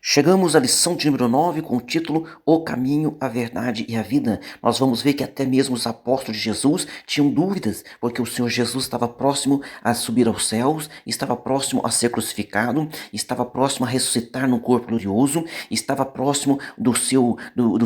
Chegamos à lição de número 9 com o título O Caminho, a Verdade e a Vida. Nós vamos ver que até mesmo os apóstolos de Jesus tinham dúvidas, porque o Senhor Jesus estava próximo a subir aos céus, estava próximo a ser crucificado, estava próximo a ressuscitar num corpo glorioso, estava próximo do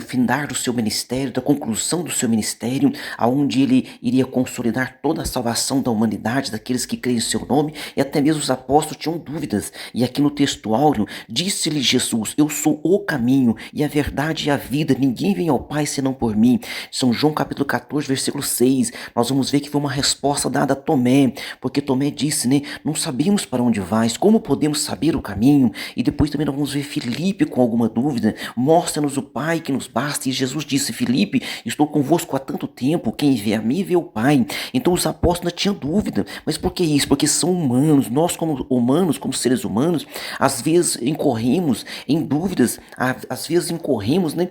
findar do seu ministério, da conclusão do seu ministério, aonde ele iria consolidar toda a salvação da humanidade, daqueles que creem em seu nome, e até mesmo os apóstolos tinham dúvidas. E aqui no texto áureo, disse-lhe Jesus: eu sou o caminho e a verdade e a vida, ninguém vem ao Pai senão por mim. São João capítulo 14, versículo 6. Nós vamos ver que foi uma resposta dada a Tomé, porque Tomé disse, né, não sabemos para onde vais, como podemos saber o caminho? E depois também nós vamos ver Filipe com alguma dúvida: mostra-nos o Pai que nos basta. E Jesus disse: Filipe, estou convosco há tanto tempo, quem vê a mim vê o Pai. Então os apóstolos tinham dúvida, mas por que isso? Porque são humanos, nós como humanos, como seres humanos, às vezes incorremos em dúvidas, às vezes incorremos, né,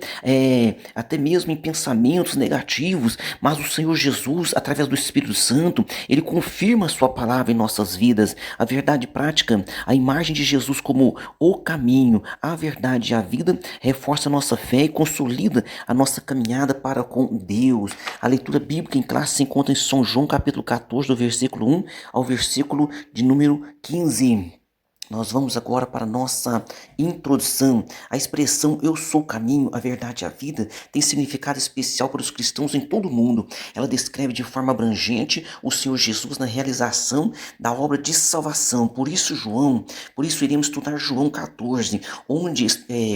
até mesmo em pensamentos negativos, mas o Senhor Jesus, através do Espírito Santo, ele confirma a sua palavra em nossas vidas. A verdade prática, a imagem de Jesus como o caminho, a verdade e a vida, reforça a nossa fé e consolida a nossa caminhada para com Deus. A leitura bíblica em classe se encontra em São João capítulo 14, do versículo 1 ao versículo de número 15. Nós vamos agora para a nossa introdução. A expressão eu sou o caminho, a verdade e a vida tem significado especial para os cristãos em todo o mundo. Ela descreve de forma abrangente o Senhor Jesus na realização da obra de salvação. Por isso iremos estudar João 14, onde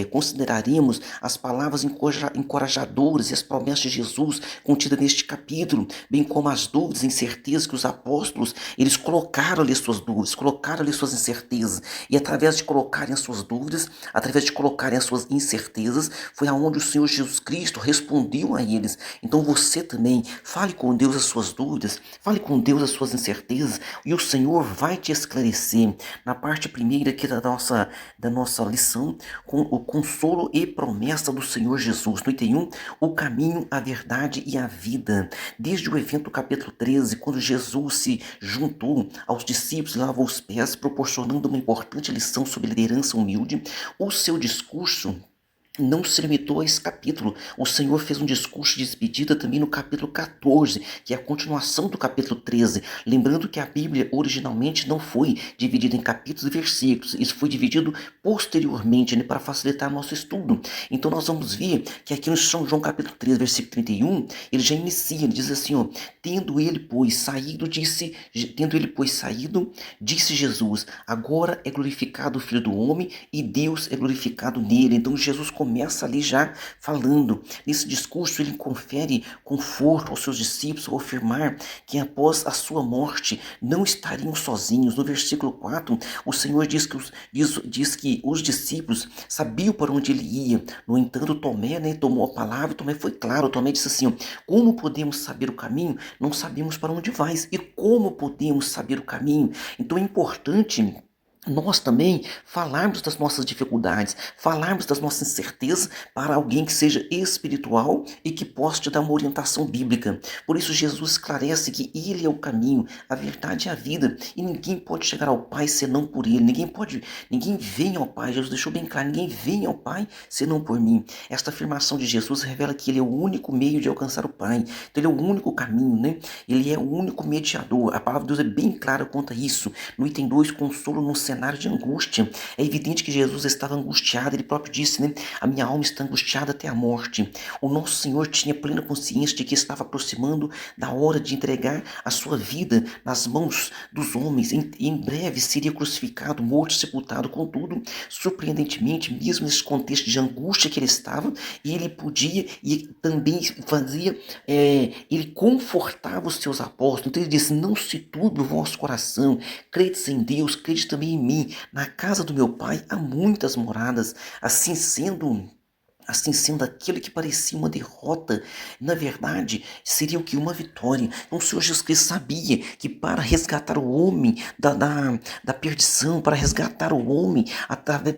consideraremos as palavras encorajadoras e as promessas de Jesus contidas neste capítulo, bem como as dúvidas e incertezas que os apóstolos eles colocaram ali suas dúvidas, colocaram ali suas incertezas. E através de colocarem as suas dúvidas, através de colocarem as suas incertezas, foi aonde o Senhor Jesus Cristo respondeu a eles. Então você também fale com Deus as suas dúvidas, fale com Deus as suas incertezas, e o Senhor vai te esclarecer. Na parte primeira aqui da nossa lição, com o consolo e promessa do Senhor Jesus. No item 1, o caminho, a verdade e a vida. Desde o evento capítulo 13, quando Jesus se juntou aos discípulos e lavou os pés, proporcionando uma importante lição sobre liderança humilde, o seu discurso não se limitou a esse capítulo. O Senhor fez um discurso de despedida também no capítulo 14, que é a continuação do capítulo 13. Lembrando que a Bíblia originalmente não foi dividida em capítulos e versículos. Isso foi dividido posteriormente, né, para facilitar nosso estudo. Então nós vamos ver que aqui no São João capítulo 13, versículo 31, ele já inicia, ele diz assim, ó, tendo ele, pois, saído, disse Jesus, agora é glorificado o Filho do Homem e Deus é glorificado nele. Então Jesus começa ali já falando. Nesse discurso ele confere conforto aos seus discípulos ao afirmar que após a sua morte não estariam sozinhos. No versículo 4, o Senhor diz que os discípulos sabiam para onde ele ia. No entanto, Tomé, né, tomou a palavra, Tomé foi claro, Tomé disse assim, como podemos saber o caminho? Não sabemos para onde vais. E como podemos saber o caminho? Então é importante nós também falarmos das nossas dificuldades, falarmos das nossas incertezas para alguém que seja espiritual e que possa te dar uma orientação bíblica. Por isso Jesus esclarece que ele é o caminho, a verdade e a vida, e ninguém pode chegar ao Pai senão por ele. Ninguém vem ao Pai, Jesus deixou bem claro, ninguém vem ao Pai senão por mim. Esta afirmação de Jesus revela que ele é o único meio de alcançar o Pai. Então ele é o único caminho, né? Ele é o único mediador. A palavra de Deus é bem clara quanto a isso. No item 2, consolo no cenário de angústia. É evidente que Jesus estava angustiado, ele próprio disse, né? A minha alma está angustiada até a morte. O nosso Senhor tinha plena consciência de que estava aproximando da hora de entregar a sua vida nas mãos dos homens. Em breve seria crucificado, morto, sepultado. Contudo, surpreendentemente, mesmo nesse contexto de angústia que ele estava, ele podia e também fazia, ele confortava os seus apóstolos. Então ele disse, não se turbe o vosso coração, credes em Deus, crede também em mim. Na casa do meu pai há muitas moradas. Assim sendo, Assim sendo, aquilo que parecia uma derrota, na verdade, seria o que? Uma vitória. Então o Senhor Jesus Cristo sabia que para resgatar o homem da perdição, para resgatar o homem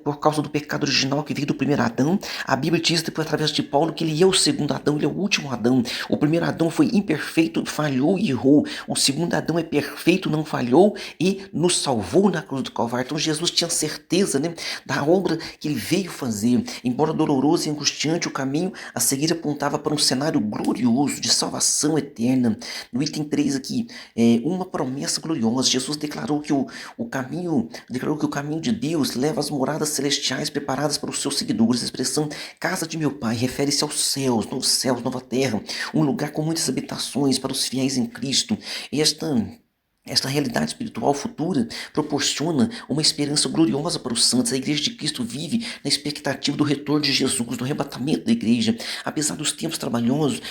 por causa do pecado original que veio do primeiro Adão, a Bíblia diz depois através de Paulo que ele é o segundo Adão, ele é o último Adão. O primeiro Adão foi imperfeito, falhou e errou. O segundo Adão é perfeito, não falhou e nos salvou na cruz do Calvário. Então Jesus tinha certeza, né, da obra que ele veio fazer. Embora doloroso e angustiante, o caminho a seguir apontava para um cenário glorioso de salvação eterna. No item 3 aqui, uma promessa gloriosa. Jesus declarou que o caminho de Deus leva às moradas celestiais preparadas para os seus seguidores. A expressão casa de meu pai refere-se aos céus, nova terra, um lugar com muitas habitações para os fiéis em Cristo. Esta realidade espiritual futura proporciona uma esperança gloriosa para os santos. A igreja de Cristo vive na expectativa do retorno de Jesus, do arrebatamento da igreja. Apesar dos tempos trabalhosos,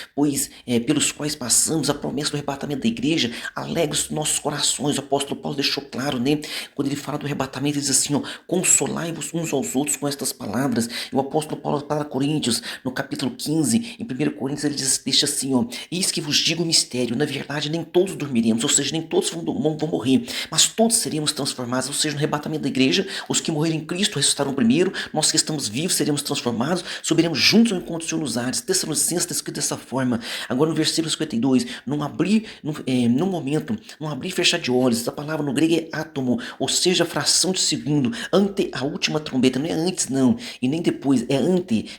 pelos quais passamos, a promessa do arrebatamento da igreja alegra os nossos corações. O apóstolo Paulo deixou claro, né? Quando ele fala do arrebatamento, ele diz assim, ó, consolai-vos uns aos outros com estas palavras. E o apóstolo Paulo para Coríntios, no capítulo 15, em 1 Coríntios, ele deixa assim, ó, eis que vos digo o mistério, na verdade nem todos dormiremos, ou seja, nem todos vão morrer, mas todos seremos transformados, ou seja, no arrebatamento da igreja, os que morreram em Cristo ressuscitarão primeiro, nós que estamos vivos seremos transformados, subiremos juntos ao encontro do Senhor nos ares. Tessalonicenses está escrito dessa forma. Agora no versículo 52, não abrir e fechar de olhos, essa palavra no grego é átomo, ou seja, fração de segundo, ante a última trombeta, não é antes não, e nem depois, é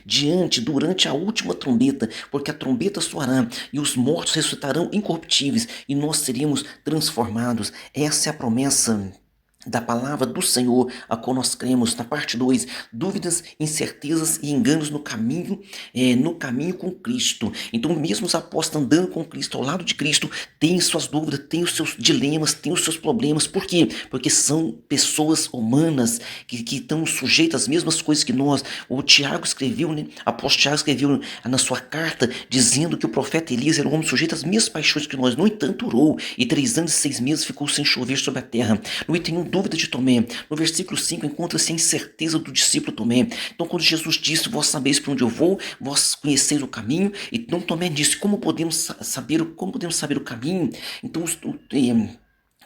diante, durante a última trombeta, porque a trombeta soará, e os mortos ressuscitarão incorruptíveis, e nós seremos transformados. Essa é a promessa da palavra do Senhor, a qual nós cremos. Na parte 2, dúvidas, incertezas e enganos no caminho com Cristo. Então mesmo os apóstolos andando com Cristo, ao lado de Cristo, têm suas dúvidas, têm os seus dilemas, têm os seus problemas. Por quê? Porque são pessoas humanas que estão sujeitas às mesmas coisas que nós. O Tiago escreveu, né? O apóstolo Tiago escreveu na sua carta, dizendo que o profeta Elias era um homem sujeito às mesmas paixões que nós. No entanto, orou, e 3 anos e 6 meses ficou sem chover sobre a terra. No item 1, dúvida de Tomé. No versículo 5 encontra-se a incerteza do discípulo Tomé. Então quando Jesus disse, vós sabeis para onde eu vou, vós conheceis o caminho, então Tomé disse, como podemos saber o caminho? Então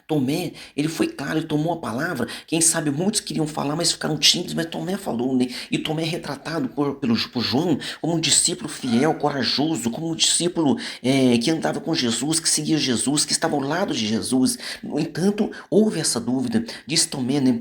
Tomé, ele foi claro, ele tomou a palavra. Quem sabe muitos queriam falar, mas ficaram tímidos, mas Tomé falou, né? E Tomé é retratado por João como um discípulo fiel, corajoso, como um discípulo que andava com Jesus, que seguia Jesus, que estava ao lado de Jesus. No entanto, houve essa dúvida. Disse Tomé, né?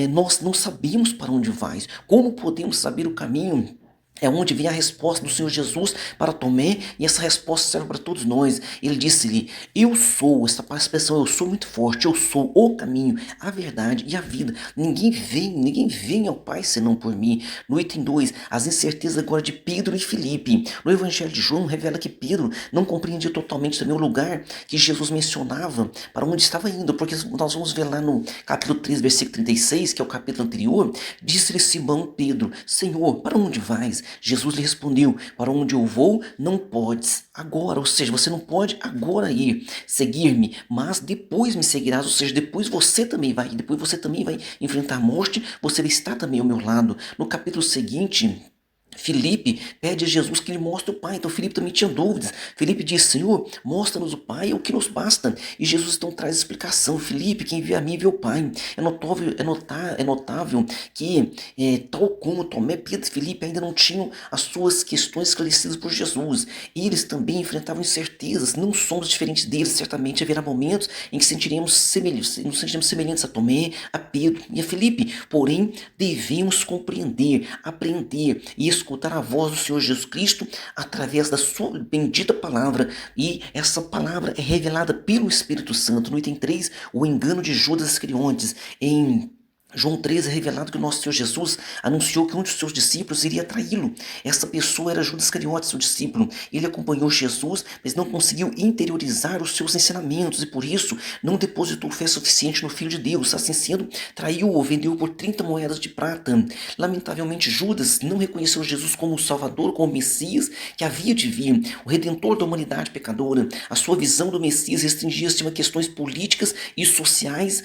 Nós não sabíamos para onde vais. Como podemos saber o caminho? É onde vem a resposta do Senhor Jesus para Tomé, e essa resposta serve para todos nós. Ele disse-lhe, eu sou, essa expressão eu sou muito forte, eu sou o caminho, a verdade e a vida. Ninguém vem ao Pai senão por mim. No item 2, as incertezas agora de Pedro e Filipe. No Evangelho de João revela que Pedro não compreendia totalmente também o lugar que Jesus mencionava, para onde estava indo, porque nós vamos ver lá no capítulo 3, versículo 36, que é o capítulo anterior, disse-lhe Simão Pedro, Senhor, para onde vais? Jesus lhe respondeu, para onde eu vou, não podes agora, ou seja, você não pode agora ir seguir-me, mas depois me seguirás, ou seja, depois você também vai enfrentar a morte, você está também ao meu lado. No capítulo seguinte, Filipe pede a Jesus que lhe mostre o Pai. Então Filipe também tinha dúvidas. Filipe diz, Senhor, mostra-nos o Pai, é o que nos basta. E Jesus então traz explicação. Filipe, quem vê a mim vê o Pai. É notável que, tal como Tomé, Pedro e Filipe ainda não tinham as suas questões esclarecidas por Jesus. Eles também enfrentavam incertezas. Não somos diferentes deles. Certamente haverá momentos em que nos sentiremos semelhantes a Tomé, a Pedro e a Filipe. Porém, devemos compreender, aprender e escutar a voz do Senhor Jesus Cristo através da sua bendita palavra, e essa palavra é revelada pelo Espírito Santo. No item 3, o engano de Judas Iscariotes. Em João 13 é revelado que o nosso Senhor Jesus anunciou que um dos seus discípulos iria traí-lo. Essa pessoa era Judas Iscariotes, seu discípulo. Ele acompanhou Jesus, mas não conseguiu interiorizar os seus ensinamentos, e por isso não depositou fé suficiente no Filho de Deus. Assim sendo, traiu-o, vendeu por 30 moedas de prata. Lamentavelmente, Judas não reconheceu Jesus como o Salvador, como o Messias que havia de vir, o Redentor da humanidade pecadora. A sua visão do Messias restringia-se a questões políticas e sociais,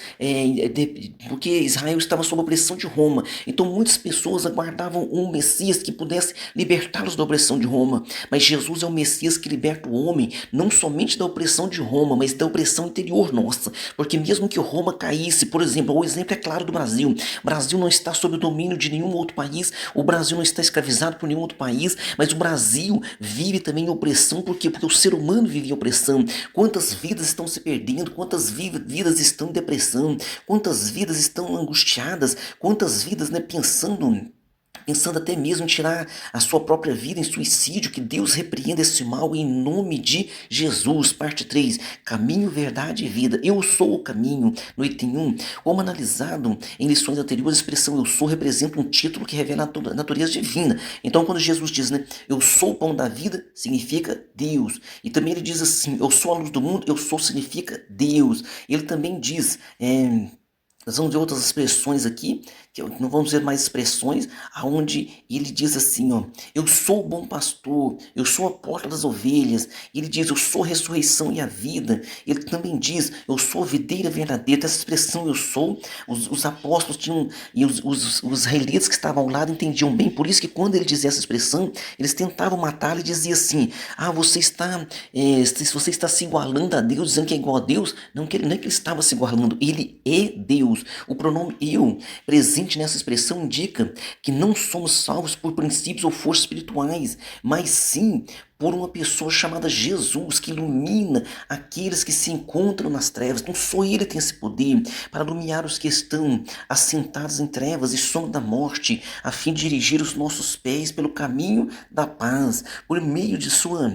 porque Israel Israel estava sob a opressão de Roma. Então muitas pessoas aguardavam um Messias que pudesse libertá-los da opressão de Roma. Mas Jesus é o Messias que liberta o homem não somente da opressão de Roma, mas da opressão interior nossa. Porque mesmo que Roma caísse, por exemplo, o exemplo é claro do Brasil. O Brasil não está sob o domínio de nenhum outro país, o Brasil não está escravizado por nenhum outro país, mas o Brasil vive também em opressão. Por quê? Porque o ser humano vive em opressão. Quantas vidas estão se perdendo, quantas vidas estão em depressão, quantas vidas estão angustiadas, quantas vidas, né, pensando até mesmo em tirar a sua própria vida em suicídio. Que Deus repreenda esse mal em nome de Jesus. Parte 3, caminho, verdade e vida. Eu sou o caminho. No item 1, como analisado em lições anteriores, a expressão eu sou representa um título que revela a natureza divina. Então quando Jesus diz, né, eu sou o pão da vida, significa Deus. E também ele diz assim, eu sou a luz do mundo, eu sou significa Deus. Ele também diz, nós vamos ver outras expressões aqui, que não vamos ver mais expressões, aonde ele diz assim, ó, eu sou o bom pastor, eu sou a porta das ovelhas. Ele diz, eu sou a ressurreição e a vida. Ele também diz, eu sou a videira verdadeira. Essa expressão eu sou, os apóstolos tinham, e os israelitas que estavam ao lado entendiam bem. Por isso que quando ele dizia essa expressão, eles tentavam matá-lo e diziam assim, você está, se você está se igualando a Deus, dizendo que é igual a Deus. Não, não é que ele estava se igualando, ele é Deus. O pronome eu, presente nessa expressão, indica que não somos salvos por princípios ou forças espirituais, mas sim por uma pessoa chamada Jesus, que ilumina aqueles que se encontram nas trevas. Então só Ele tem esse poder para iluminar os que estão assentados em trevas e sombra da morte, a fim de dirigir os nossos pés pelo caminho da paz. Por meio de sua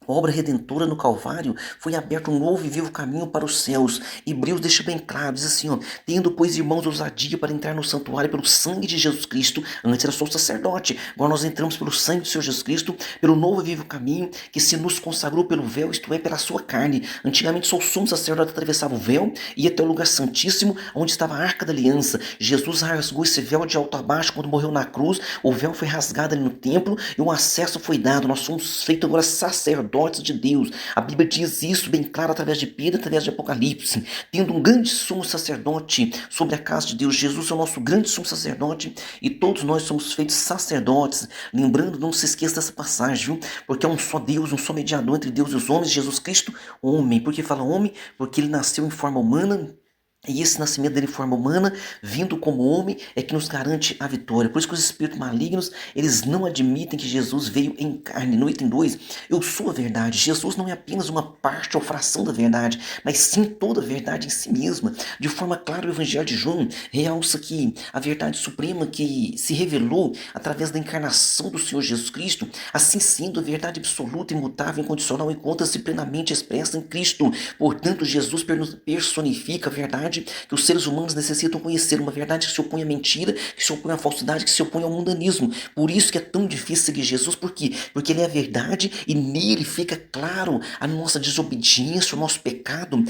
obra redentora no Calvário, foi aberto um novo e vivo caminho para os céus. Hebreus deixa bem claro, diz assim, ó, tendo, pois, irmãos, ousadia para entrar no santuário pelo sangue de Jesus Cristo. Antes era só o sacerdote, agora nós entramos pelo sangue do Senhor Jesus Cristo, pelo novo e vivo caminho que se nos consagrou pelo véu, isto é, pela sua carne. Antigamente só o sumo sacerdote atravessava o véu e ia até o lugar santíssimo, onde estava a arca da aliança. Jesus rasgou esse véu de alto a baixo quando morreu na cruz. O véu foi rasgado ali no templo e o acesso foi dado. Nós somos feitos agora sacerdotes de Deus. A Bíblia diz isso bem claro através de Pedro, através de Apocalipse. Tendo um grande sumo sacerdote sobre a casa de Deus, Jesus é o nosso grande sumo sacerdote e todos nós somos feitos sacerdotes. Lembrando, não se esqueça dessa passagem, viu? Porque é um só Deus, um só mediador entre Deus e os homens, Jesus Cristo, homem. Por que fala homem? Porque ele nasceu em forma humana. E esse nascimento dele em forma humana, vindo como homem, é que nos garante a vitória. Por isso que os espíritos malignos, eles não admitem que Jesus veio em carne. No item 2, eu sou a verdade. Jesus não é apenas uma parte ou fração da verdade, mas sim toda a verdade em si mesma. De forma clara, o Evangelho de João realça que a verdade suprema que se revelou através da encarnação do Senhor Jesus Cristo, assim sendo a verdade absoluta, imutável, incondicional, encontra-se plenamente expressa em Cristo. Portanto, Jesus personifica a verdade que os seres humanos necessitam conhecer, uma verdade que se opõe à mentira, que se opõe à falsidade, que se opõe ao mundanismo. Por isso que é tão difícil seguir Jesus. Por quê? Porque ele é a verdade e nele fica claro a nossa desobediência, o nosso pecado,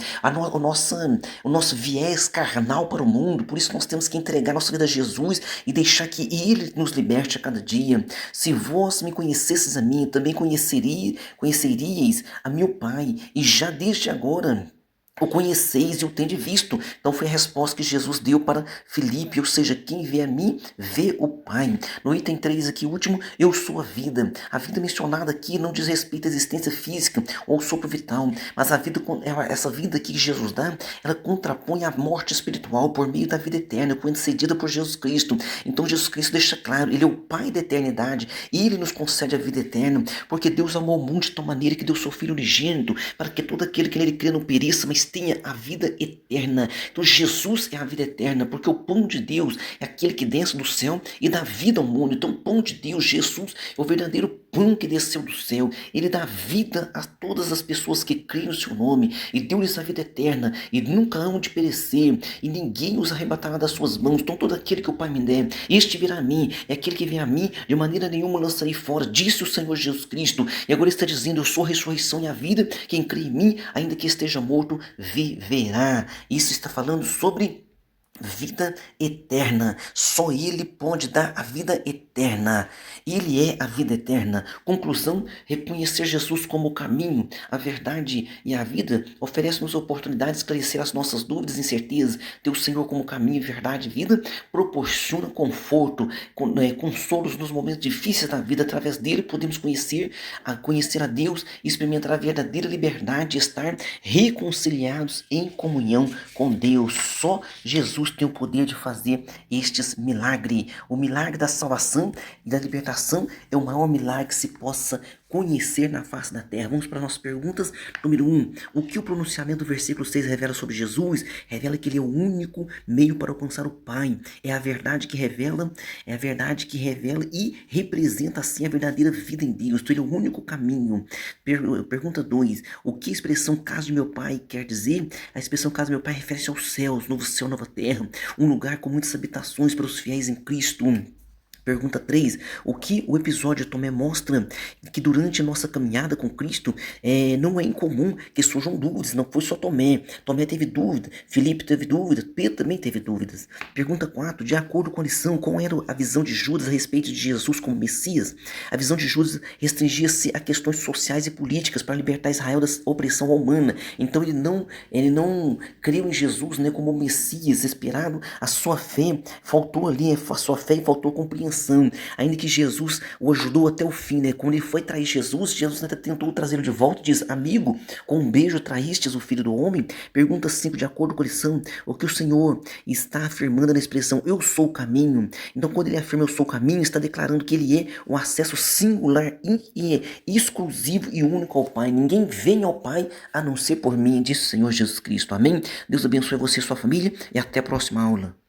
o nosso viés carnal para o mundo. Por isso nós temos que entregar nossa vida a Jesus e deixar que ele nos liberte a cada dia. Se vós me conhecesses a mim, também conheceríeis a meu Pai, e já desde agora o conheceis e o tendes visto. Então foi a resposta que Jesus deu para Filipe, ou seja, quem vê a mim, vê o Pai. No item 3 aqui, último, eu sou a vida. A vida mencionada aqui não diz respeito à existência física ou sopro vital, mas essa vida aqui que Jesus dá, ela contrapõe a morte espiritual por meio da vida eterna, concedida por Jesus Cristo. Então Jesus Cristo deixa claro, ele é o Pai da eternidade, e ele nos concede a vida eterna, porque Deus amou o mundo de tal maneira que deu seu Filho unigênito, para que todo aquele que nele crê não pereça, mas tenha a vida eterna. Então Jesus é a vida eterna, porque o pão de Deus é aquele que desce do céu e dá vida ao mundo. Então o pão de Deus, Jesus, é o verdadeiro pão que desceu do céu. Ele dá vida a todas as pessoas que creem no seu nome, e deu-lhes a vida eterna, e nunca hão de perecer, e ninguém os arrebatará das suas mãos. Então todo aquele que o Pai me der, este virá a mim, e aquele que vem a mim, de maneira nenhuma lançarei fora, disse o Senhor Jesus Cristo. E agora está dizendo, eu sou a ressurreição e a vida, quem crê em mim, ainda que esteja morto, viverá. Isso está falando sobre vida eterna. Só Ele pode dar a vida eterna. Ele é a vida eterna. Conclusão: reconhecer Jesus como o caminho, a verdade e a vida oferece-nos oportunidade de esclarecer as nossas dúvidas e incertezas. Ter o Senhor como caminho, verdade e vida proporciona conforto, consolos nos momentos difíceis da vida. Através dele podemos conhecer a Deus e experimentar a verdadeira liberdade de estar reconciliados em comunhão com Deus. Só Jesus tem o poder de fazer estes milagres. O milagre da salvação e da libertação é o maior milagre que se possa conhecer na face da terra. Vamos para nossas perguntas. Número 1. O que o pronunciamento do versículo 6 revela sobre Jesus? Revela que ele é o único meio para alcançar o Pai. É a verdade que revela e representa assim a verdadeira vida em Deus. Então ele é o único caminho. Pergunta 2. O que a expressão casa de meu Pai quer dizer? A expressão casa de meu Pai refere-se aos céus, novo céu, nova terra, um lugar com muitas habitações para os fiéis em Cristo. Pergunta 3. O que o episódio de Tomé mostra? Que durante nossa caminhada com Cristo não é incomum que surjam dúvidas. Não foi só Tomé. Tomé teve dúvida, Filipe teve dúvida, Pedro também teve dúvidas. Pergunta 4. De acordo com a lição, qual era a visão de Judas a respeito de Jesus como Messias? A visão de Judas restringia-se a questões sociais e políticas para libertar Israel da opressão romana. Então ele não creu em Jesus, né, como Messias esperado. A sua fé faltou ali, a sua fé e faltou compreensão. Ainda que Jesus o ajudou até o fim, né? Quando ele foi trair Jesus tentou trazê-lo de volta e diz: amigo, com um beijo traístes o Filho do Homem? Pergunta 5, de acordo com a lição, o que o Senhor está afirmando na expressão eu sou o caminho? Então quando ele afirma eu sou o caminho, está declarando que ele é o acesso singular e exclusivo e único ao Pai. Ninguém vem ao Pai a não ser por mim, disse o Senhor Jesus Cristo. Amém? Deus abençoe você e sua família e até a próxima aula.